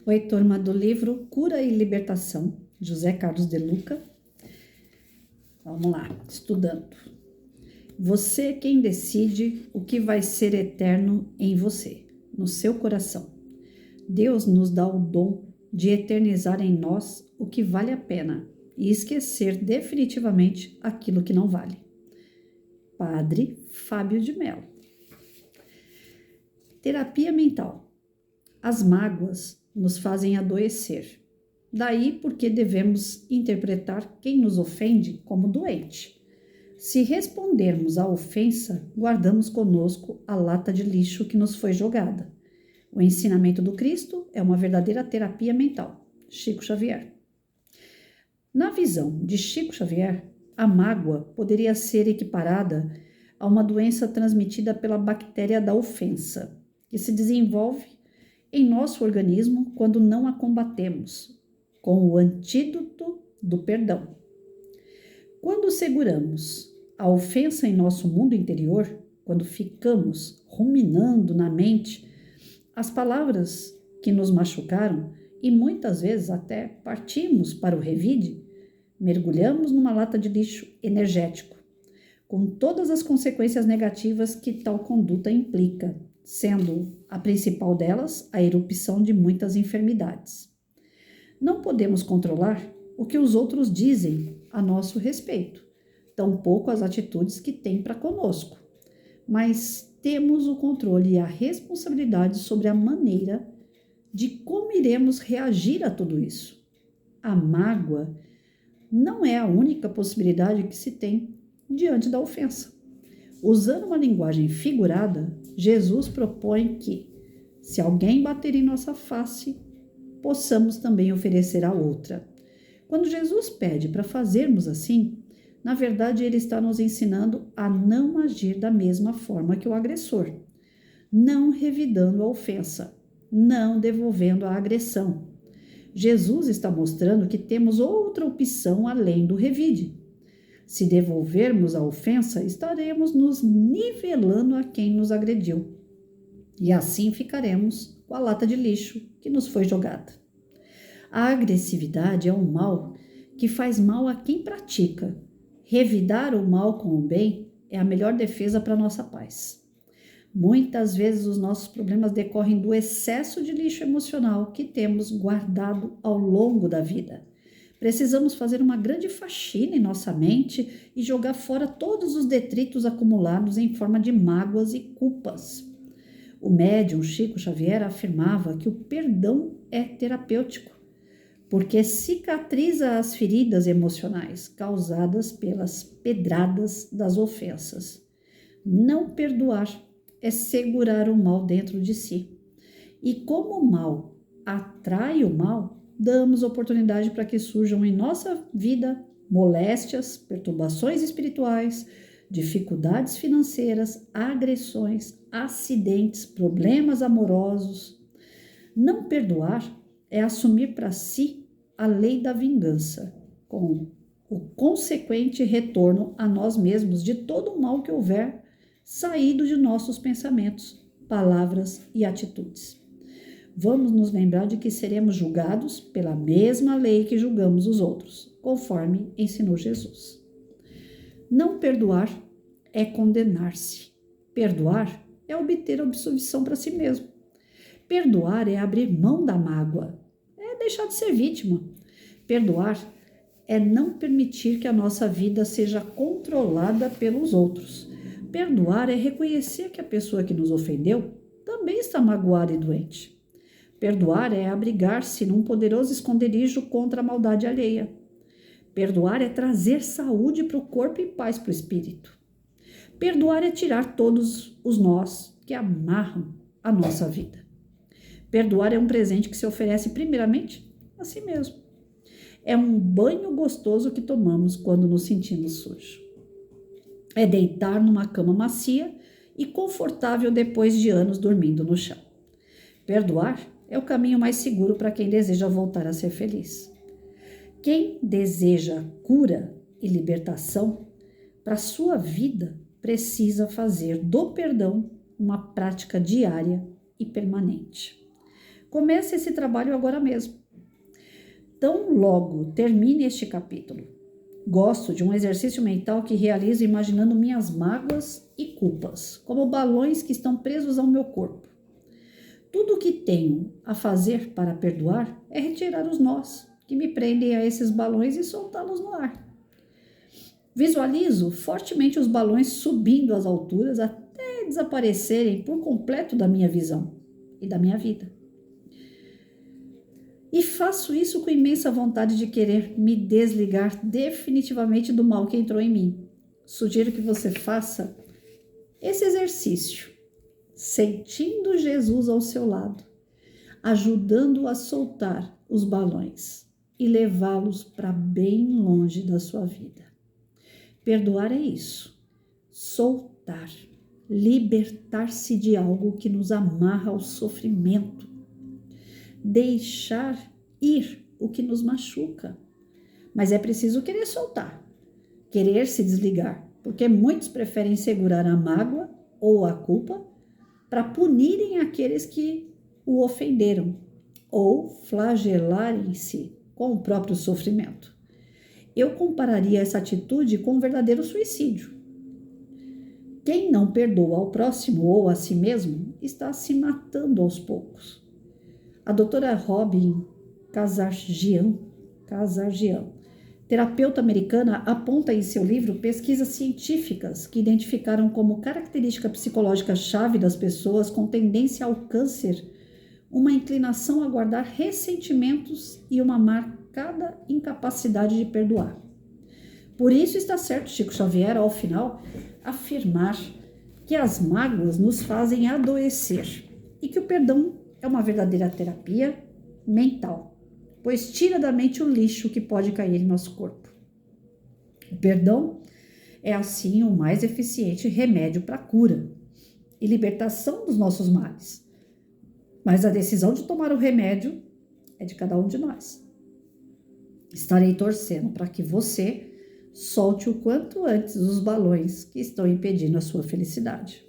Oi, turma do livro Cura e Libertação, José Carlos de Luca. Vamos lá, estudando. Você é quem decide o que vai ser eterno em você, no seu coração. Deus nos dá o dom de eternizar em nós o que vale a pena e esquecer definitivamente aquilo que não vale. Padre Fábio de Mello. Terapia mental. As mágoas nos fazem adoecer. Daí porque devemos interpretar quem nos ofende como doente. Se respondermos à ofensa, guardamos conosco a lata de lixo que nos foi jogada. O ensinamento do Cristo é uma verdadeira terapia mental. Chico Xavier. Na visão de Chico Xavier, a mágoa poderia ser equiparada a uma doença transmitida pela bactéria da ofensa, que se desenvolve em nosso organismo quando não a combatemos, com o antídoto do perdão. Quando seguramos a ofensa em nosso mundo interior, quando ficamos ruminando na mente as palavras que nos machucaram e muitas vezes até partimos para o revide, mergulhamos numa lata de lixo energético, com todas as consequências negativas que tal conduta implica, sendo a principal delas a erupção de muitas enfermidades. Não podemos controlar o que os outros dizem a nosso respeito, tampouco as atitudes que têm para conosco, mas temos o controle e a responsabilidade sobre a maneira de como iremos reagir a tudo isso. A mágoa não é a única possibilidade que se tem diante da ofensa. Usando uma linguagem figurada, Jesus propõe que, se alguém bater em nossa face, possamos também oferecer a outra. Quando Jesus pede para fazermos assim, na verdade ele está nos ensinando a não agir da mesma forma que o agressor, não revidando a ofensa, não devolvendo a agressão. Jesus está mostrando que temos outra opção além do revide. Se devolvermos a ofensa, estaremos nos nivelando a quem nos agrediu. E assim ficaremos com a lata de lixo que nos foi jogada. A agressividade é um mal que faz mal a quem pratica. Revidar o mal com o bem é a melhor defesa para a nossa paz. Muitas vezes os nossos problemas decorrem do excesso de lixo emocional que temos guardado ao longo da vida. Precisamos fazer uma grande faxina em nossa mente e jogar fora todos os detritos acumulados em forma de mágoas e culpas. O médium Chico Xavier afirmava que o perdão é terapêutico, porque cicatriza as feridas emocionais causadas pelas pedradas das ofensas. Não perdoar é segurar o mal dentro de si. E como o mal atrai o mal, damos oportunidade para que surjam em nossa vida moléstias, perturbações espirituais, dificuldades financeiras, agressões, acidentes, problemas amorosos. Não perdoar é assumir para si a lei da vingança, com o consequente retorno a nós mesmos de todo o mal que houver saído de nossos pensamentos, palavras e atitudes. Vamos nos lembrar de que seremos julgados pela mesma lei que julgamos os outros, conforme ensinou Jesus. Não perdoar é condenar-se. Perdoar é obter absolvição para si mesmo. Perdoar é abrir mão da mágoa, é deixar de ser vítima. Perdoar é não permitir que a nossa vida seja controlada pelos outros. Perdoar é reconhecer que a pessoa que nos ofendeu também está magoada e doente. Perdoar é abrigar-se num poderoso esconderijo contra a maldade alheia. Perdoar é trazer saúde para o corpo e paz para o espírito. Perdoar é tirar todos os nós que amarram a nossa vida. Perdoar é um presente que se oferece primeiramente a si mesmo. É um banho gostoso que tomamos quando nos sentimos sujos. É deitar numa cama macia e confortável depois de anos dormindo no chão. Perdoar é o caminho mais seguro para quem deseja voltar a ser feliz. Quem deseja cura e libertação para a sua vida precisa fazer do perdão uma prática diária e permanente. Comece esse trabalho agora mesmo. Tão logo termine este capítulo. Gosto de um exercício mental que realizo imaginando minhas mágoas e culpas, como balões que estão presos ao meu corpo. Tudo o que tenho a fazer para perdoar é retirar os nós que me prendem a esses balões e soltá-los no ar. Visualizo fortemente os balões subindo às alturas até desaparecerem por completo da minha visão e da minha vida. E faço isso com imensa vontade de querer me desligar definitivamente do mal que entrou em mim. Sugiro que você faça esse exercício, sentindo Jesus ao seu lado, ajudando-o a soltar os balões e levá-los para bem longe da sua vida. Perdoar é isso, soltar, libertar-se de algo que nos amarra ao sofrimento, deixar ir o que nos machuca. Mas é preciso querer soltar, querer se desligar, porque muitos preferem segurar a mágoa ou a culpa para punirem aqueles que o ofenderam ou flagelarem-se com o próprio sofrimento. Eu compararia essa atitude com um verdadeiro suicídio. Quem não perdoa ao próximo ou a si mesmo está se matando aos poucos. A doutora Robin Kazarjian, terapeuta americana, aponta em seu livro pesquisas científicas que identificaram como característica psicológica-chave das pessoas com tendência ao câncer uma inclinação a guardar ressentimentos e uma marcada incapacidade de perdoar. Por isso está certo Chico Xavier, ao final, afirmar que as mágoas nos fazem adoecer e que o perdão é uma verdadeira terapia mental, pois tira da mente o lixo que pode cair em nosso corpo. O perdão é, assim, o mais eficiente remédio para a cura e libertação dos nossos males. Mas a decisão de tomar o remédio é de cada um de nós. Estarei torcendo para que você solte o quanto antes os balões que estão impedindo a sua felicidade.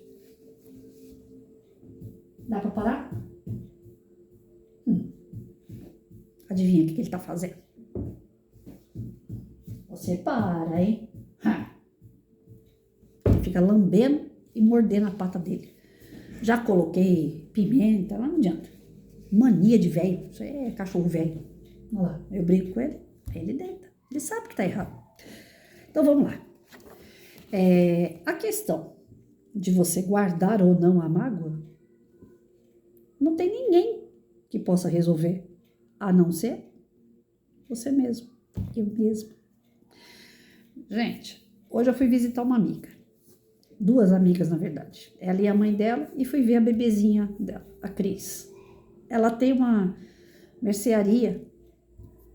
Dá para parar? Adivinha o que ele está fazendo? Você para, hein? Ele fica lambendo e mordendo a pata dele. Já coloquei pimenta, mas não adianta. Mania de velho, isso é cachorro velho. Olha lá, eu brinco com ele, ele deita. Ele sabe que tá errado. Então vamos lá. A questão de você guardar ou não a mágoa, não tem ninguém que possa resolver, a não ser você mesmo, eu mesmo. Gente, hoje eu fui visitar uma amiga. 2 amigas, na verdade. Ela e a mãe dela, e fui ver a bebezinha dela, a Cris. Ela tem uma mercearia,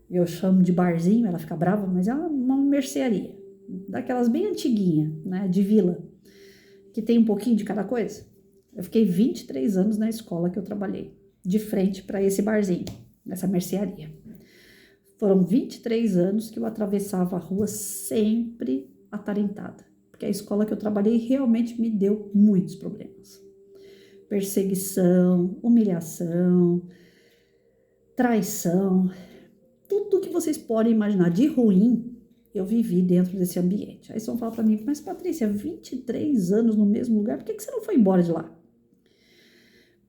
eu chamo de barzinho, ela fica brava, mas é uma mercearia, daquelas bem antiguinha, né, de vila, que tem um pouquinho de cada coisa. Eu fiquei 23 anos na escola que eu trabalhei, de frente para esse barzinho, nessa mercearia. Foram 23 anos que eu atravessava a rua sempre atarentada, porque a escola que eu trabalhei realmente me deu muitos problemas. Perseguição, humilhação, traição, tudo que vocês podem imaginar de ruim, eu vivi dentro desse ambiente. Aí vocês vão falar para mim, mas Patrícia, 23 anos no mesmo lugar, por que você não foi embora de lá?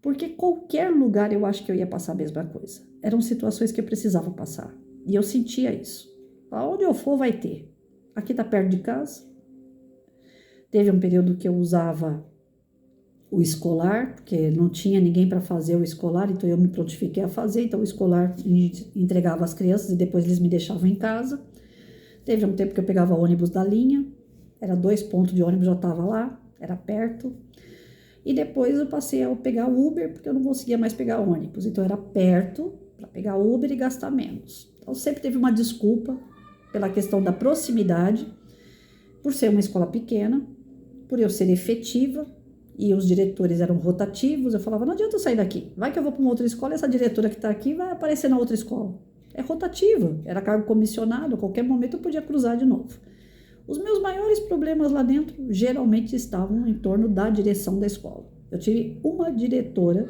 Porque qualquer lugar eu acho que eu ia passar a mesma coisa. Eram situações que eu precisava passar. E eu sentia isso. Aonde eu for vai ter. Aqui tá perto de casa. Teve um período que eu usava o escolar, porque não tinha ninguém para fazer o escolar, então eu me prontifiquei a fazer. Então o escolar entregava as crianças e depois eles me deixavam em casa. Teve um tempo que eu pegava ônibus da linha. Era 2 pontos de ônibus, já estava lá. Era perto. E depois eu passei a pegar Uber, porque eu não conseguia mais pegar ônibus. Então era perto para pegar Uber e gastar menos. Então sempre teve uma desculpa pela questão da proximidade, por ser uma escola pequena, por eu ser efetiva, e os diretores eram rotativos. Eu falava, não adianta eu sair daqui. Vai que eu vou para uma outra escola, essa diretora que está aqui vai aparecer na outra escola. É rotativa, era cargo comissionado, a qualquer momento eu podia cruzar de novo. Os meus maiores problemas lá dentro geralmente estavam em torno da direção da escola. Eu tive uma diretora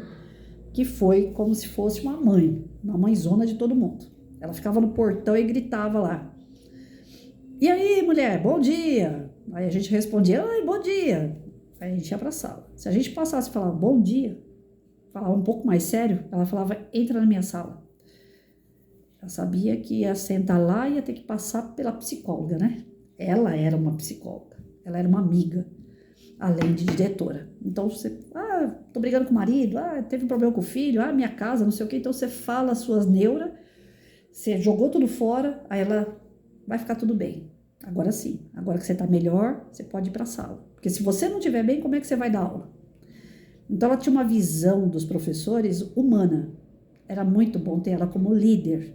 que foi como se fosse uma mãezona de todo mundo. Ela ficava no portão e gritava lá: "E aí, mulher, bom dia!" Aí a gente respondia: "Oi, bom dia!" Aí a gente ia para a sala. Se a gente passasse e falava bom dia, falava um pouco mais sério, ela falava: "Entra na minha sala." Ela sabia que ia sentar lá e ia ter que passar pela psicóloga, né? Ela era uma psicóloga, ela era uma amiga, além de diretora. Então você, tô brigando com o marido, teve um problema com o filho, minha casa, não sei o quê. Então você fala as suas neuras, você jogou tudo fora, aí ela vai ficar tudo bem. Agora sim, agora que você tá melhor, você pode ir para a sala. Porque se você não estiver bem, como é que você vai dar aula? Então ela tinha uma visão dos professores humana. Era muito bom ter ela como líder.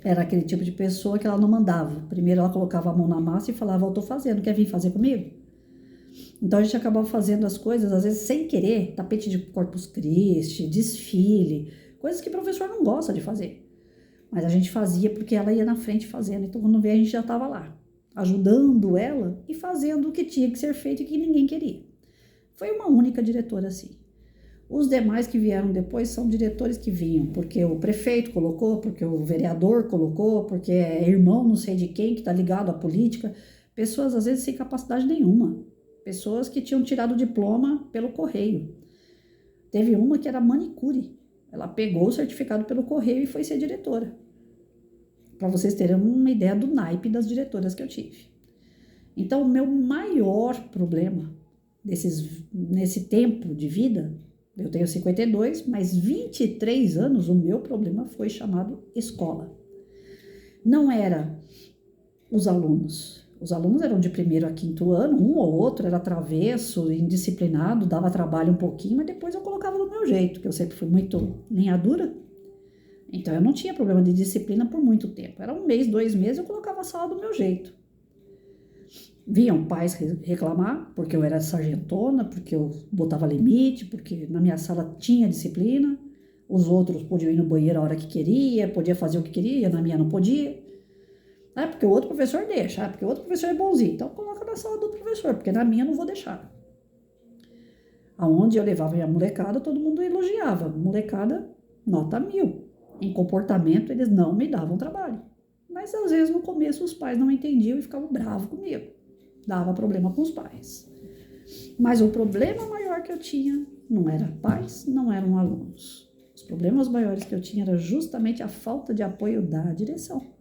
Era aquele tipo de pessoa que ela não mandava. Primeiro ela colocava a mão na massa e falava: "Eu tô fazendo, quer vir fazer comigo?" Então a gente acabava fazendo as coisas, às vezes sem querer, tapete de Corpus Christi, desfile, coisas que o professor não gosta de fazer. Mas a gente fazia porque ela ia na frente fazendo. Então quando veio a gente já estava lá, ajudando ela e fazendo o que tinha que ser feito e que ninguém queria. Foi uma única diretora assim. Os demais que vieram depois são diretores que vinham porque o prefeito colocou, porque o vereador colocou, porque é irmão não sei de quem que está ligado à política. Pessoas às vezes sem capacidade nenhuma. Pessoas que tinham tirado o diploma pelo correio. Teve uma que era manicure. Ela pegou o certificado pelo correio e foi ser diretora. Para vocês terem uma ideia do naipe das diretoras que eu tive. Então, o meu maior problema nesse tempo de vida, eu tenho 52, mas 23 anos, o meu problema foi chamado escola. Não era os alunos. Os alunos eram de primeiro a quinto ano, um ou outro era travesso, indisciplinado, dava trabalho um pouquinho, mas depois eu colocava do meu jeito, que eu sempre fui muito linha dura. Então eu não tinha problema de disciplina por muito tempo. Era 1 mês, 2 meses, eu colocava a sala do meu jeito. Vinham pais reclamar, porque eu era sargentona, porque eu botava limite, porque na minha sala tinha disciplina, os outros podiam ir no banheiro a hora que queria, podia fazer o que queria, na minha não podia. Porque o outro professor deixa, porque o outro professor é bonzinho, então coloca na sala do professor, porque na minha eu não vou deixar. Aonde eu levava minha molecada, todo mundo elogiava, molecada nota 1000. Em comportamento eles não me davam trabalho, mas às vezes no começo os pais não entendiam e ficavam bravos comigo, dava problema com os pais. Mas o problema maior que eu tinha não era pais, não eram alunos. Os problemas maiores que eu tinha era justamente a falta de apoio da direção.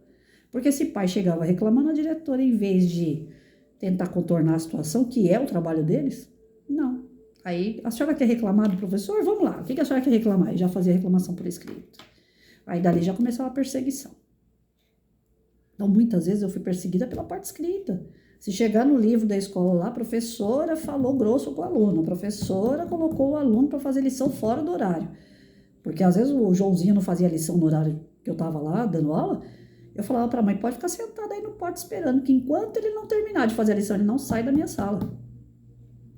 Porque esse pai chegava reclamando a diretora, em vez de tentar contornar a situação, que é o trabalho deles, não. Aí, a senhora quer reclamar do professor? Vamos lá, o que a senhora quer reclamar? E já fazia reclamação por escrito. Aí, dali já começava a perseguição. Então, muitas vezes eu fui perseguida pela parte escrita. Se chegar no livro da escola lá, a professora falou grosso com o aluno, a professora colocou o aluno para fazer lição fora do horário. Porque às vezes o Joãozinho não fazia lição no horário que eu estava lá dando aula. Eu falava para a mãe: pode ficar sentada aí no porta esperando, que enquanto ele não terminar de fazer a lição, ele não sai da minha sala.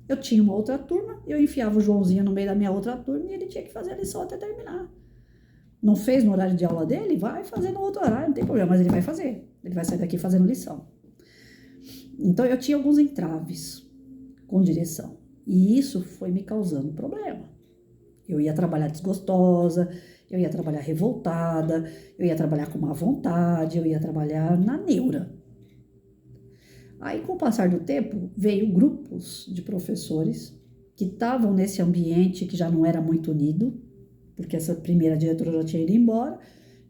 Eu tinha uma outra turma, eu enfiava o Joãozinho no meio da minha outra turma e ele tinha que fazer a lição até terminar. Não fez no horário de aula dele? Vai fazer no outro horário, não tem problema, mas ele vai fazer. Ele vai sair daqui fazendo lição. Então eu tinha alguns entraves com direção e isso foi me causando problema. Eu ia trabalhar desgostosa, eu ia trabalhar revoltada, eu ia trabalhar com má vontade, eu ia trabalhar na neura. Aí, com o passar do tempo, veio grupos de professores que estavam nesse ambiente que já não era muito unido, porque essa primeira diretora já tinha ido embora,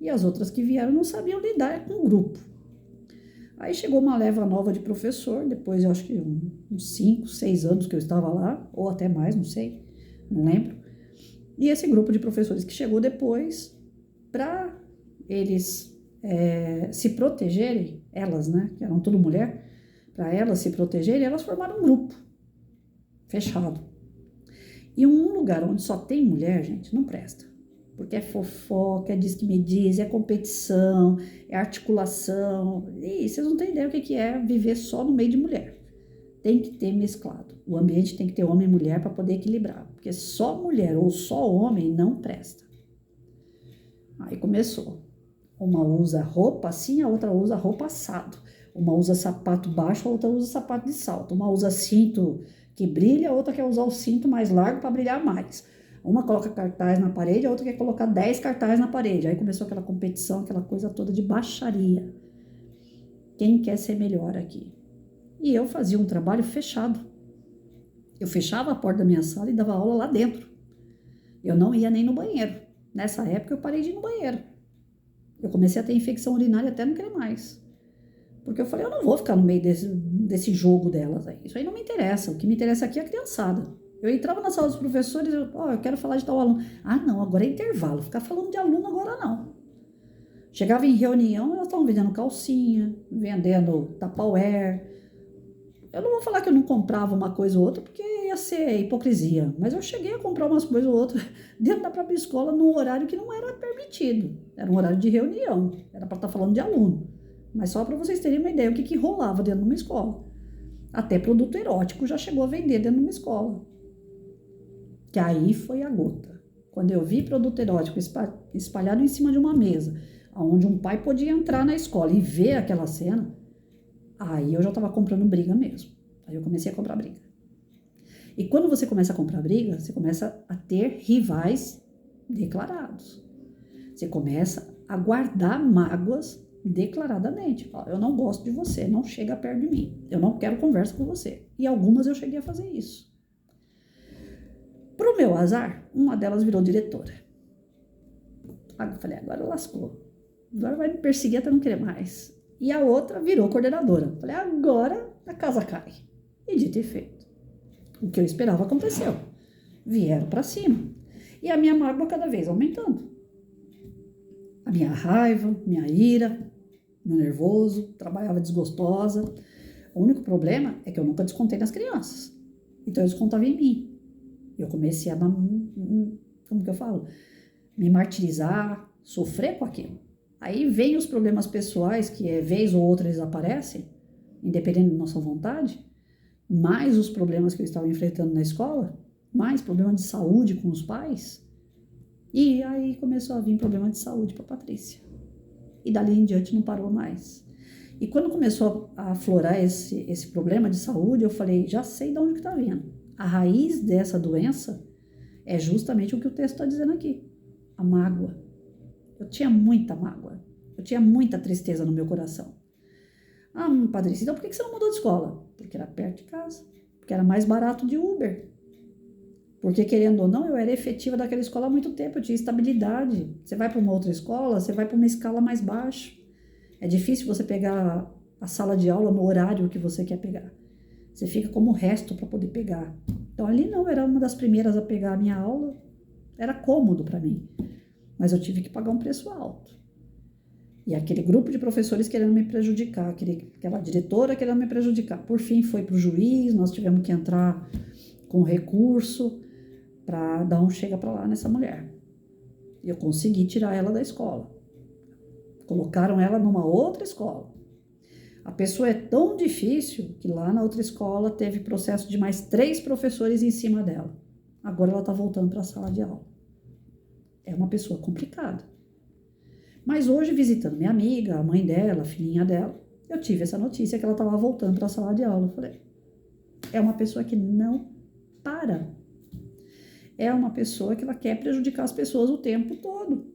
e as outras que vieram não sabiam lidar com o grupo. Aí chegou uma leva nova de professor, depois eu acho que uns 5, 6 anos que eu estava lá, ou até mais, não sei, não lembro. E esse grupo de professores que chegou depois, para eles se protegerem, elas, né, que eram tudo mulher, para elas se protegerem, elas formaram um grupo fechado. E um lugar onde só tem mulher, gente, não presta. Porque é fofoca, é diz que me diz, é competição, é articulação. E vocês não têm ideia o que é viver só no meio de mulher. Tem que ter mesclado. O ambiente tem que ter homem e mulher para poder equilibrar. Porque só mulher ou só homem não presta. Aí começou. Uma usa roupa assim, a outra usa roupa assado. Uma usa sapato baixo, a outra usa sapato de salto. Uma usa cinto que brilha, a outra quer usar o cinto mais largo para brilhar mais. Uma coloca cartaz na parede, a outra quer colocar 10 cartazes na parede. Aí começou aquela competição, aquela coisa toda de baixaria. Quem quer ser melhor aqui? E eu fazia um trabalho fechado. Eu fechava a porta da minha sala e dava aula lá dentro. Eu não ia nem no banheiro. Nessa época eu parei de ir no banheiro. Eu comecei a ter infecção urinária até não querer mais. Porque eu falei, eu não vou ficar no meio desse jogo delas aí. Isso aí não me interessa. O que me interessa aqui é a criançada. Eu entrava na sala dos professores, eu quero falar de tal aluno. Ah, não, agora é intervalo. Ficar falando de aluno agora não. Chegava em reunião, elas estavam vendendo calcinha, vendendo Tupperware. Eu não vou falar que eu não comprava uma coisa ou outra, porque ia ser hipocrisia. Mas eu cheguei a comprar umas coisas ou outras dentro da própria escola num horário que não era permitido. Era um horário de reunião. Era para estar falando de aluno. Mas só para vocês terem uma ideia o que rolava dentro de uma escola. Até produto erótico já chegou a vender dentro de uma escola. Que aí foi a gota. Quando eu vi produto erótico espalhado em cima de uma mesa, onde um pai podia entrar na escola e ver aquela cena, aí eu já estava comprando briga mesmo. Aí eu comecei a comprar briga. E quando você começa a comprar briga, você começa a ter rivais declarados. Você começa a guardar mágoas declaradamente. Eu não gosto de você, não chega perto de mim. Eu não quero conversa com você. E algumas eu cheguei a fazer isso. Pro meu azar, uma delas virou diretora. Aí eu falei, agora lascou. Agora vai me perseguir até não querer mais. E a outra virou coordenadora. Falei, agora a casa cai. E dito e feito. O que eu esperava aconteceu. Vieram para cima. E a minha mágoa cada vez aumentando. A minha raiva, minha ira, meu nervoso, trabalhava desgostosa. O único problema é que eu nunca descontei nas crianças. Então eu descontava em mim. Eu comecei a, como que eu falo? Me martirizar, sofrer com aquilo. Aí vem os problemas pessoais, que vez ou outra eles aparecem, independente da nossa vontade, mais os problemas que eu estava enfrentando na escola, mais problema de saúde com os pais. E aí começou a vir problema de saúde para a Patrícia. E dali em diante não parou mais. E quando começou a aflorar esse problema de saúde, eu falei, já sei de onde que está vindo. A raiz dessa doença é justamente o que o texto está dizendo aqui. A mágoa. Eu tinha muita mágoa. Eu tinha muita tristeza no meu coração. Ah, Patrícia, então por que você não mudou de escola? Porque era perto de casa. Porque era mais barato de Uber. Porque, querendo ou não, eu era efetiva daquela escola há muito tempo. Eu tinha estabilidade. Você vai para uma outra escola, você vai para uma escala mais baixa. É difícil você pegar a sala de aula no horário que você quer pegar. Você fica como o resto para poder pegar. Então, ali não, era uma das primeiras a pegar a minha aula. Era cômodo para mim. Mas eu tive que pagar um preço alto. E aquele grupo de professores querendo me prejudicar, aquela diretora querendo me prejudicar. Por fim, foi para o juiz, nós tivemos que entrar com recurso para dar um chega para lá nessa mulher. E eu consegui tirar ela da escola. Colocaram ela numa outra escola. A pessoa é tão difícil que lá na outra escola teve processo de mais 3 professores em cima dela. Agora ela está voltando para a sala de aula. É uma pessoa complicada. Mas hoje, visitando minha amiga, a mãe dela, a filhinha dela, eu tive essa notícia que ela estava voltando para a sala de aula. Eu falei, é uma pessoa que não para. É uma pessoa que ela quer prejudicar as pessoas o tempo todo.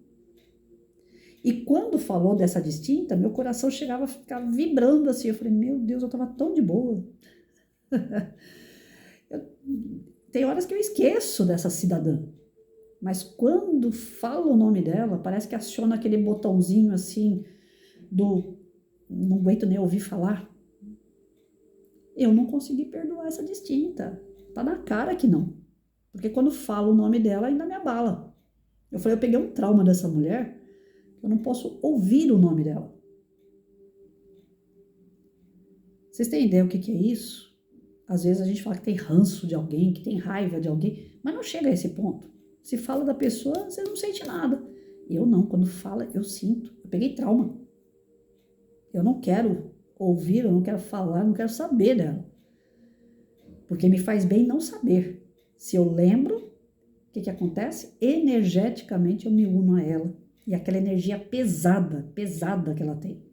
E quando falou dessa distinta, meu coração chegava a ficar vibrando assim. Eu falei, meu Deus, eu estava tão de boa. Tem horas que eu esqueço dessa cidadã. Mas quando falo o nome dela, parece que aciona aquele botãozinho assim do não aguento nem ouvir falar. Eu não consegui perdoar essa distinta. Tá na cara que não. Porque quando falo o nome dela, ainda me abala. Eu falei, eu peguei um trauma dessa mulher, eu não posso ouvir o nome dela. Vocês têm ideia o que é isso? Às vezes a gente fala que tem ranço de alguém, que tem raiva de alguém, mas não chega a esse ponto. Se fala da pessoa, você não sente nada. Eu não, quando fala, eu sinto. Eu peguei trauma. Eu não quero ouvir, eu não quero falar, eu não quero saber dela. Porque me faz bem não saber. Se eu lembro, o que acontece? Energeticamente eu me uno a ela. E aquela energia pesada que ela tem,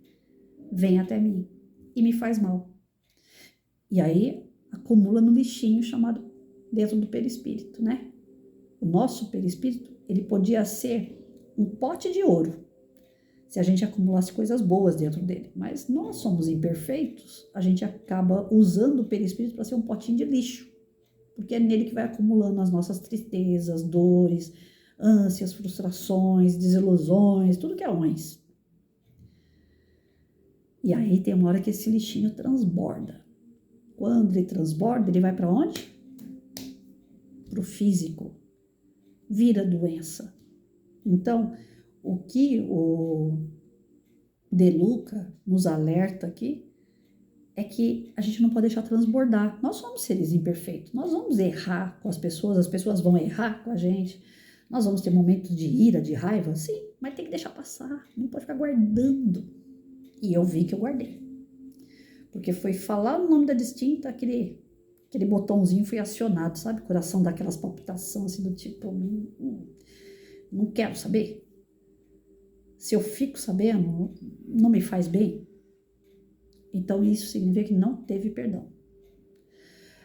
vem até mim e me faz mal. E aí acumula no lixinho chamado dentro do perispírito, né? O nosso perispírito, ele podia ser um pote de ouro, se a gente acumulasse coisas boas dentro dele. Mas nós somos imperfeitos, a gente acaba usando o perispírito para ser um potinho de lixo, porque é nele que vai acumulando as nossas tristezas, dores, ânsias, frustrações, desilusões, tudo que é ruins. E aí tem uma hora que esse lixinho transborda. Quando ele transborda, ele vai para onde? Para o físico. Vira doença. Então, o que o De Luca nos alerta aqui é que a gente não pode deixar transbordar. Nós somos seres imperfeitos, nós vamos errar com as pessoas vão errar com a gente, nós vamos ter momentos de ira, de raiva, sim, mas tem que deixar passar, não pode ficar guardando. E eu vi que eu guardei. Porque foi falar o nome da distinta, aquele botãozinho foi acionado, sabe? O coração dá aquelas palpitações assim do tipo, não quero saber. Se eu fico sabendo, não me faz bem. Então isso significa que não teve perdão.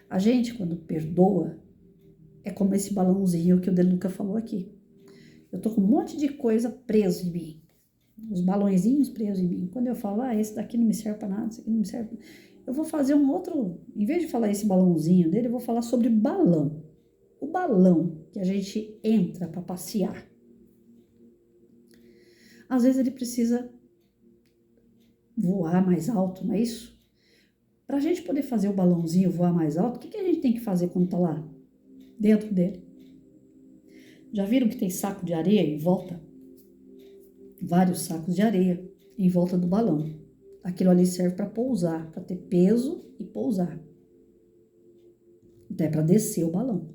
A gente, quando perdoa, é como esse balãozinho que o De Luca falou aqui. Eu tô com um monte de coisa preso em mim. Os balõezinhos presos em mim. Quando eu falo, esse daqui não me serve para nada, esse aqui não me serve. Eu vou fazer um outro, em vez de falar esse balãozinho dele, eu vou falar sobre balão. O balão que a gente entra para passear. Às vezes ele precisa voar mais alto, não é isso? Para a gente poder fazer o balãozinho voar mais alto, o que a gente tem que fazer quando está lá dentro dele? Já viram que tem saco de areia em volta? Vários sacos de areia em volta do balão. Aquilo ali serve para pousar, para ter peso e pousar. Então é para descer o balão.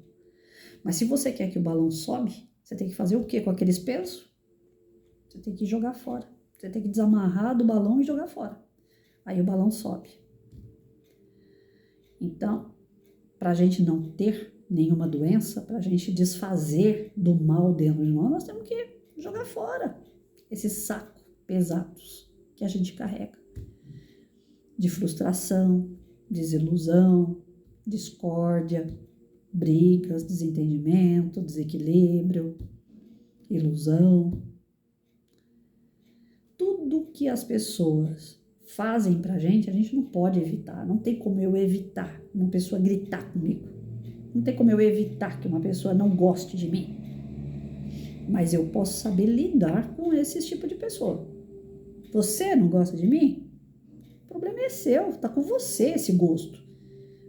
Mas se você quer que o balão sobe, você tem que fazer o quê com aqueles pesos? Você tem que jogar fora. Você tem que desamarrar do balão e jogar fora. Aí o balão sobe. Então, para a gente não ter nenhuma doença, para a gente desfazer do mal dentro de nós temos que jogar fora esses sacos pesados que a gente carrega. De frustração, desilusão, discórdia, brigas, desentendimento, desequilíbrio, ilusão. Tudo que as pessoas fazem pra gente, a gente não pode evitar. Não tem como eu evitar uma pessoa gritar comigo. Não tem como eu evitar que uma pessoa não goste de mim. Mas eu posso saber lidar com esse tipo de pessoa. Você não gosta de mim? O problema é seu, tá com você esse gosto.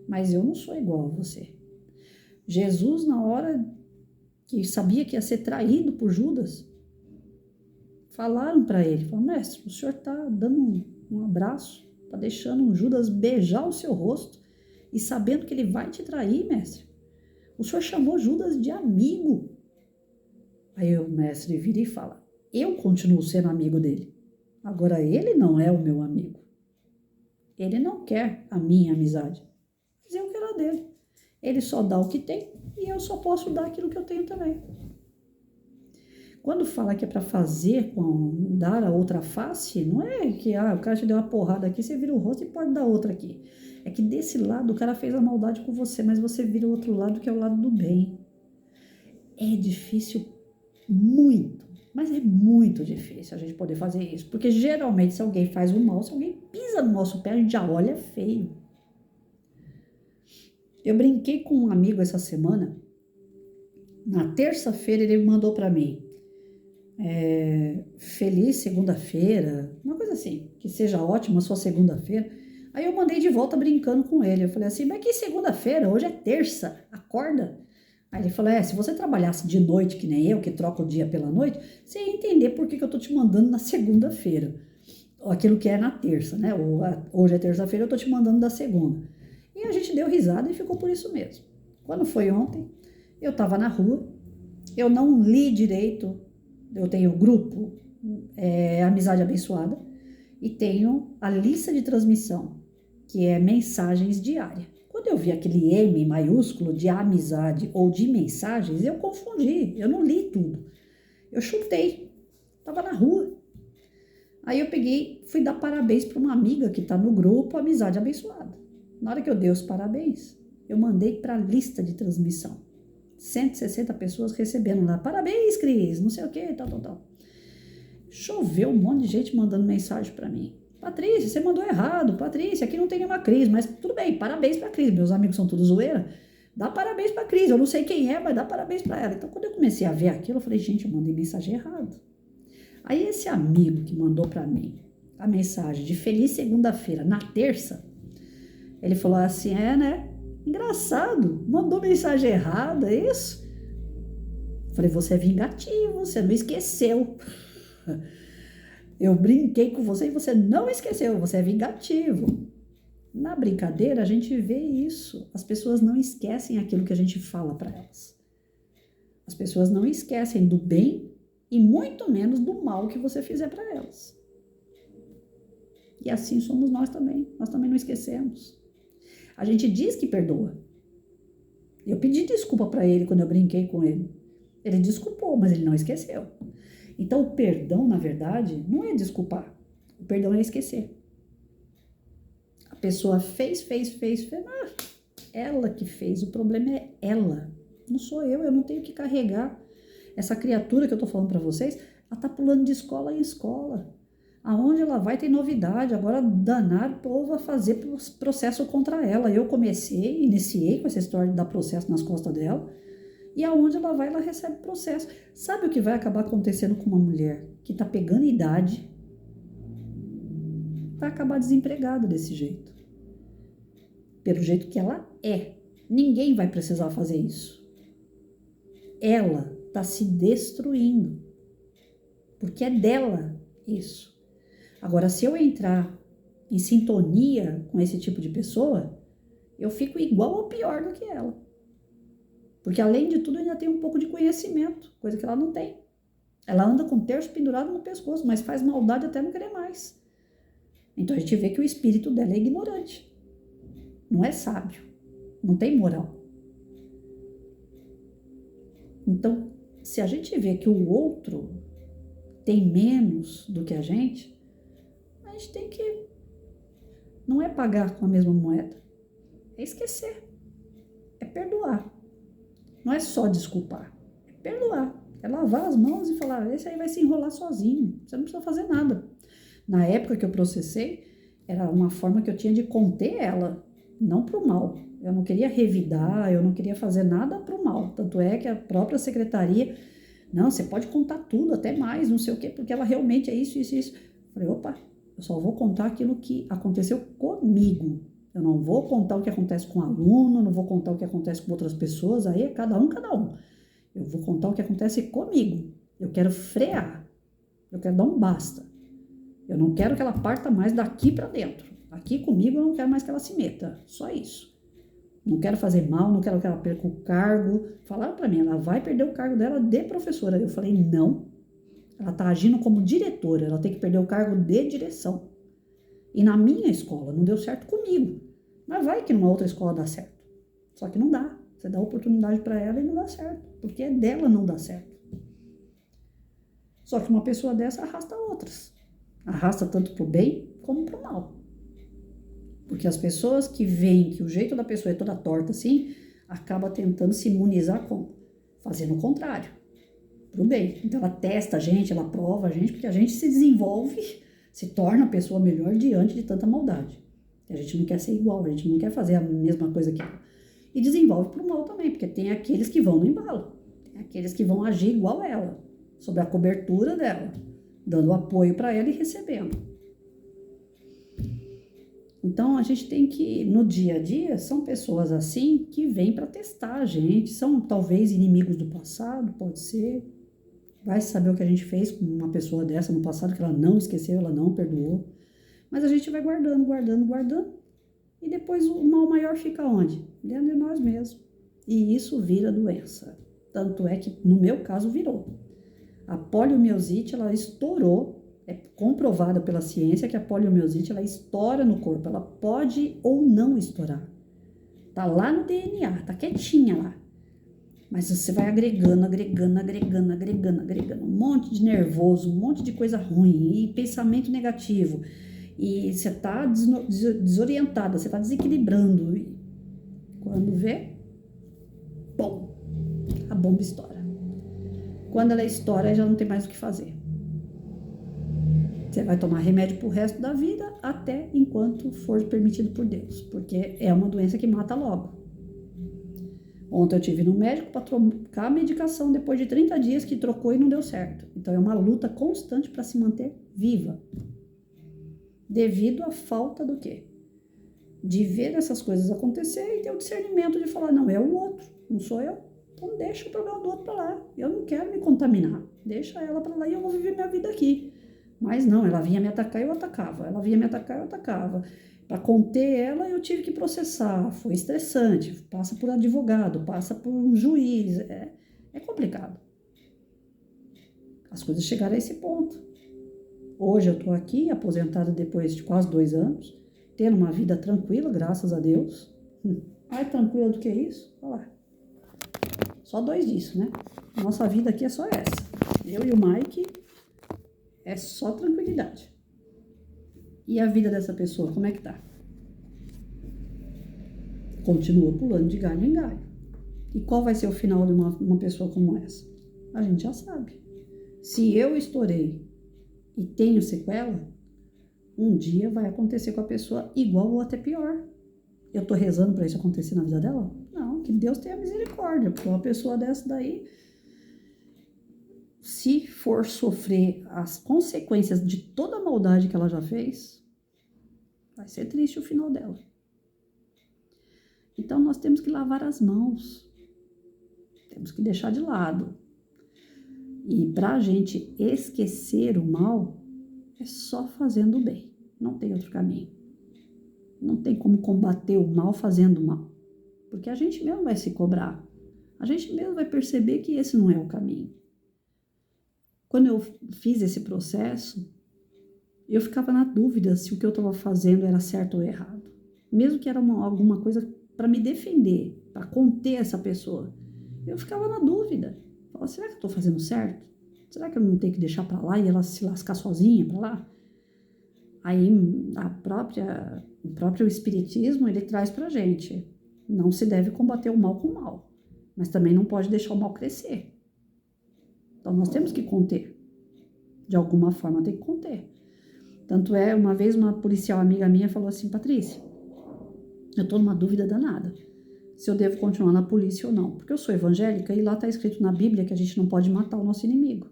Mas eu não sou igual a você. Jesus, na hora que sabia que ia ser traído por Judas, falaram para ele, falaram, mestre, o senhor tá dando um abraço, tá deixando Judas beijar o seu rosto e sabendo que ele vai te trair, mestre. O senhor chamou Judas de amigo. Aí o mestre vira e fala, eu continuo sendo amigo dele. Agora ele não é o meu amigo. Ele não quer a minha amizade, mas eu quero a dele. Ele só dá o que tem e eu só posso dar aquilo que eu tenho também. Quando fala que é para fazer, dar a outra face, não é que o cara te deu uma porrada aqui, você vira o rosto e pode dar outra aqui. É que desse lado o cara fez a maldade com você, mas você vira o outro lado que é o lado do bem. É difícil muito, mas é muito difícil a gente poder fazer isso. Porque geralmente se alguém faz o mal, se alguém pisa no nosso pé, a gente já olha feio. Eu brinquei com um amigo essa semana. Na terça-feira ele mandou para mim, feliz segunda-feira, uma coisa assim, que seja ótima a sua segunda-feira. Aí eu mandei de volta brincando com ele. Eu falei assim, mas que segunda-feira? Hoje é terça, acorda. Aí ele falou, se você trabalhasse de noite, que nem eu, que troca o dia pela noite, você ia entender por que eu tô te mandando na segunda-feira. Aquilo que é na terça, né? Hoje é terça-feira, eu tô te mandando da segunda. E a gente deu risada e ficou por isso mesmo. Quando foi ontem, eu tava na rua, eu não li direito, eu tenho o grupo Amizade Abençoada e tenho a lista de transmissão, que é mensagens diárias. Quando eu vi aquele M maiúsculo de amizade ou de mensagens, eu confundi, eu não li tudo. Eu chutei, tava na rua. Aí eu peguei, fui dar parabéns para uma amiga que tá no grupo Amizade Abençoada. Na hora que eu dei os parabéns, eu mandei para a lista de transmissão. 160 pessoas recebendo lá. Parabéns, Cris, não sei o que, tal. Choveu um monte de gente mandando mensagem para mim. Patrícia, você mandou errado. Patrícia, aqui não tem nenhuma Cris, mas tudo bem, parabéns pra Cris. Meus amigos são todos zoeira. Dá parabéns pra Cris. Eu não sei quem é, mas dá parabéns pra ela. Então, quando eu comecei a ver aquilo, eu falei, gente, eu mandei mensagem errada. Aí, esse amigo que mandou pra mim a mensagem de feliz segunda-feira, na terça, ele falou assim, né? Engraçado, mandou mensagem errada, é isso? Eu falei, você é vingativo, você não esqueceu. Eu brinquei com você e você não esqueceu, você é vingativo. Na brincadeira, a gente vê isso. As pessoas não esquecem aquilo que a gente fala para elas. As pessoas não esquecem do bem e muito menos do mal que você fizer para elas. E assim somos nós também. Nós também não esquecemos. A gente diz que perdoa. Eu pedi desculpa para ele quando eu brinquei com ele. Ele desculpou, mas ele não esqueceu. Então, o perdão, na verdade, não é desculpar. O perdão é esquecer. A pessoa fez. Ela que fez. O problema é ela. Não sou eu não tenho que carregar. Essa criatura que eu tô falando para vocês, ela tá pulando de escola em escola. Aonde ela vai tem novidade. Agora, danar o povo a fazer processo contra ela. Eu iniciei com essa história de dar processo nas costas dela. E aonde ela vai, ela recebe processo. Sabe o que vai acabar acontecendo com uma mulher que está pegando idade? Vai acabar desempregada desse jeito. Pelo jeito que ela é. Ninguém vai precisar fazer isso. Ela está se destruindo. Porque é dela isso. Agora, se eu entrar em sintonia com esse tipo de pessoa, eu fico igual ou pior do que ela. Porque, além de tudo, ainda tem um pouco de conhecimento, coisa que ela não tem. Ela anda com o terço pendurado no pescoço, mas faz maldade até não querer mais. Então, a gente vê que o espírito dela é ignorante. Não é sábio. Não tem moral. Então, se a gente vê que o outro tem menos do que a gente tem que... Não é pagar com a mesma moeda. É esquecer. É perdoar. Não é só desculpar, é perdoar, é lavar as mãos e falar, esse aí vai se enrolar sozinho, você não precisa fazer nada. Na época que eu processei, era uma forma que eu tinha de conter ela, não para o mal. Eu não queria revidar, eu não queria fazer nada para o mal. Tanto é que a própria secretaria, não, você pode contar tudo, até mais, não sei o quê, porque ela realmente é isso. Eu falei, opa, eu só vou contar aquilo que aconteceu comigo. Eu não vou contar o que acontece com o aluno, não vou contar o que acontece com outras pessoas, aí é cada um. Eu vou contar o que acontece comigo. Eu quero frear, eu quero dar um basta. Eu não quero que ela parta mais daqui para dentro. Aqui comigo eu não quero mais que ela se meta, só isso. Não quero fazer mal, não quero que ela perca o cargo. Falaram para mim, ela vai perder o cargo dela de professora. Eu falei, não, ela está agindo como diretora, ela tem que perder o cargo de direção. E na minha escola não deu certo comigo. Mas vai que numa outra escola dá certo. Só que não dá. Você dá oportunidade para ela e não dá certo. Porque é dela não dá certo. Só que uma pessoa dessa arrasta outras. Arrasta tanto pro bem como pro mal. Porque as pessoas que veem que o jeito da pessoa é toda torta assim, acaba tentando se imunizar como? Fazendo o contrário. Pro bem. Então ela testa a gente, ela prova a gente, porque a gente se desenvolve, se torna a pessoa melhor diante de tanta maldade. A gente não quer ser igual, a gente não quer fazer a mesma coisa que ela. E desenvolve pro mal também, porque tem aqueles que vão no embalo. Tem aqueles que vão agir igual ela, sob a cobertura dela, dando apoio para ela e recebendo. Então, a gente tem que, no dia a dia, são pessoas assim que vêm para testar a gente, são talvez inimigos do passado, pode ser. Vai saber o que a gente fez com uma pessoa dessa no passado, que ela não esqueceu, ela não perdoou. Mas a gente vai guardando. E depois o mal maior fica onde? Dentro de nós mesmos. E isso vira doença. Tanto é que, no meu caso, virou. A poliomielite, ela estourou. É comprovada pela ciência que a poliomielite, ela estoura no corpo. Ela pode ou não estourar. Tá lá no DNA, tá quietinha lá. Mas você vai agregando. Um monte de nervoso, um monte de coisa ruim e pensamento negativo. E você tá desorientada, você tá desequilibrando. E quando vê, bom, bomba estoura. Quando ela estoura, já não tem mais o que fazer. Você vai tomar remédio pro resto da vida, até enquanto for permitido por Deus, porque é uma doença que mata logo. Ontem eu tive no médico para trocar a medicação depois de 30 dias que trocou e não deu certo. Então é uma luta constante para se manter viva. Devido à falta do quê? De ver essas coisas acontecer e ter o discernimento de falar, não, é o outro, não sou eu. Então deixa o problema do outro para lá. Eu não quero me contaminar. Deixa ela para lá e eu vou viver minha vida aqui. Mas não, ela vinha me atacar e eu atacava. Ela vinha me atacar e eu atacava. Para conter ela, eu tive que processar. Foi estressante. Passa por advogado, passa por um juiz. É complicado. As coisas chegaram a esse ponto. Hoje eu estou aqui, aposentada depois de quase 2 anos, tendo uma vida tranquila, graças a Deus. Mais tranquila do que isso? Olha lá. Só 2 disso, né? Nossa vida aqui é só essa. Eu e o Mike é só tranquilidade. E a vida dessa pessoa, como é que tá? Continua pulando de galho em galho. E qual vai ser o final de uma pessoa como essa? A gente já sabe. Se eu estourei e tenho sequela, um dia vai acontecer com a pessoa igual ou até pior. Eu tô rezando para isso acontecer na vida dela? Não, que Deus tenha misericórdia, porque uma pessoa dessa daí, se for sofrer as consequências de toda a maldade que ela já fez, vai ser triste o final dela. Então nós temos que lavar as mãos, temos que deixar de lado. E para a gente esquecer o mal, é só fazendo o bem, não tem outro caminho. Não tem como combater o mal fazendo o mal, porque a gente mesmo vai se cobrar, a gente mesmo vai perceber que esse não é o caminho. Quando eu fiz esse processo, eu ficava na dúvida se o que eu estava fazendo era certo ou errado. Mesmo que era alguma coisa para me defender, para conter essa pessoa, eu ficava na dúvida. Falava, será que eu estou fazendo certo? Será que eu não tenho que deixar para lá e ela se lascar sozinha para lá? Aí o próprio espiritismo, ele traz pra gente, não se deve combater o mal com o mal, mas também não pode deixar o mal crescer. Então nós temos que conter, de alguma forma tem que conter. Tanto é, uma vez uma policial amiga minha falou assim, Patrícia, eu tô numa dúvida danada, se eu devo continuar na polícia ou não, porque eu sou evangélica e lá tá escrito na Bíblia que a gente não pode matar o nosso inimigo.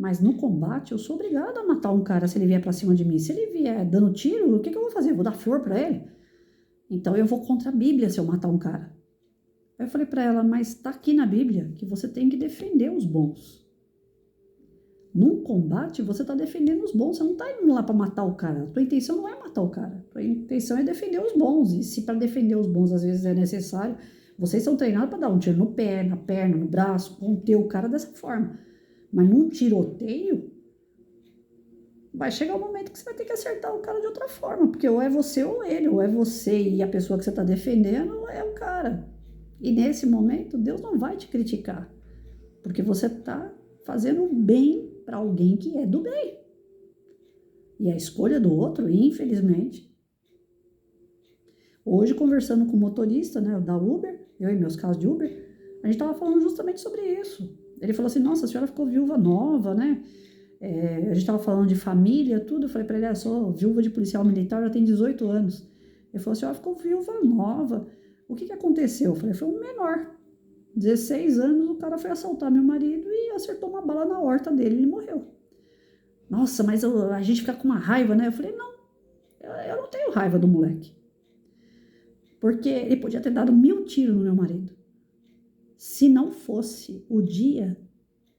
Mas no combate, eu sou obrigada a matar um cara se ele vier pra cima de mim. Se ele vier dando tiro, o que eu vou fazer? Eu vou dar flor pra ele? Então eu vou contra a Bíblia se eu matar um cara. Aí eu falei pra ela, mas tá aqui na Bíblia que você tem que defender os bons. Num combate, você tá defendendo os bons. Você não tá indo lá pra matar o cara. A tua intenção não é matar o cara. A tua intenção é defender os bons. E se pra defender os bons às vezes é necessário, vocês são treinados pra dar um tiro no pé, na perna, no braço, conter o cara dessa forma. Mas num tiroteio, vai chegar um momento que você vai ter que acertar o cara de outra forma, porque ou é você ou ele, ou é você e a pessoa que você está defendendo ou é o cara. E nesse momento, Deus não vai te criticar, porque você está fazendo bem para alguém que é do bem. E a escolha do outro, infelizmente. Hoje, conversando com o motorista, né, da Uber, eu e meus casos de Uber, a gente estava falando justamente sobre isso. Ele falou assim, nossa, a senhora ficou viúva nova, né? A gente estava falando de família, tudo. Eu falei para ele, eu sou viúva de policial militar, já tem 18 anos. Ele falou assim, a senhora ficou viúva nova. O que aconteceu? Eu falei, foi um menor. 16 anos, o cara foi assaltar meu marido e acertou uma bala na horta dele e ele morreu. Nossa, mas a gente fica com uma raiva, né? Eu falei, não, eu não tenho raiva do moleque. Porque ele podia ter dado 1000 tiros no meu marido. Se não fosse o dia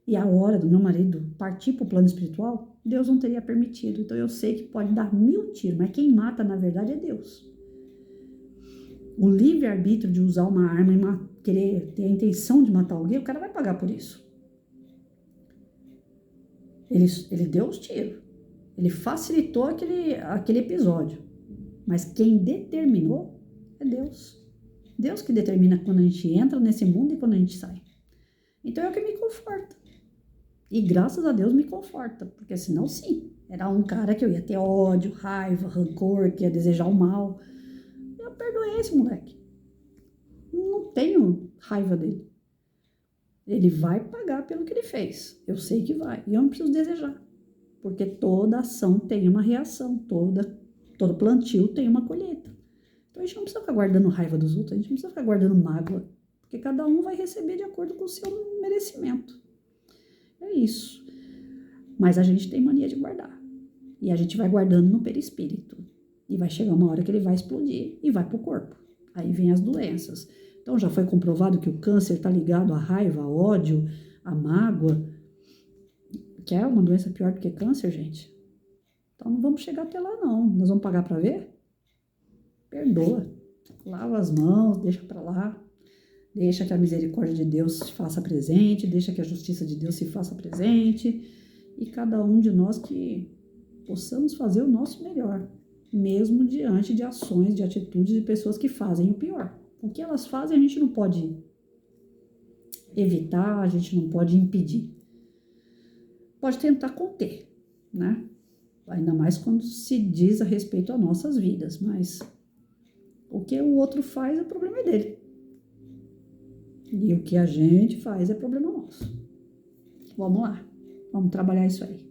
e a hora do meu marido partir para o plano espiritual, Deus não teria permitido. Então eu sei que pode dar 1000 tiros, mas quem mata na verdade é Deus. O livre-arbítrio de usar uma arma e querer ter a intenção de matar alguém, o cara vai pagar por isso. Ele deu os tiros, ele facilitou aquele episódio, mas quem determinou é Deus. Deus que determina quando a gente entra nesse mundo e quando a gente sai. Então é o que me conforta. E graças a Deus me conforta, porque senão sim, era um cara que eu ia ter ódio, raiva, rancor, que ia desejar o mal. Eu perdoei esse moleque. Não tenho raiva dele. Ele vai pagar pelo que ele fez. Eu sei que vai. E eu não preciso desejar. Porque toda ação tem uma reação. Todo plantio tem uma colheita. Então a gente não precisa ficar guardando raiva dos outros. A gente não precisa ficar guardando mágoa. Porque cada um vai receber de acordo com o seu merecimento. É isso. Mas a gente tem mania de guardar. E a gente vai guardando no perispírito. E vai chegar uma hora que ele vai explodir e vai para o corpo. Aí vem as doenças. Então já foi comprovado que o câncer está ligado à raiva, ao ódio, à mágoa. Que é uma doença pior do que câncer, gente. Então não vamos chegar até lá, não. Nós vamos pagar para ver? Perdoa. Lava as mãos, deixa para lá. Deixa que a misericórdia de Deus se faça presente. Deixa que a justiça de Deus se faça presente. E cada um de nós que possamos fazer o nosso melhor. Mesmo diante de ações, de atitudes de pessoas que fazem o pior. O que elas fazem a gente não pode evitar, a gente não pode impedir. Pode tentar conter, né? Ainda mais quando se diz a respeito às nossas vidas, mas o que o outro faz, o problema é dele. E o que a gente faz é problema nosso. Vamos lá, vamos trabalhar isso aí.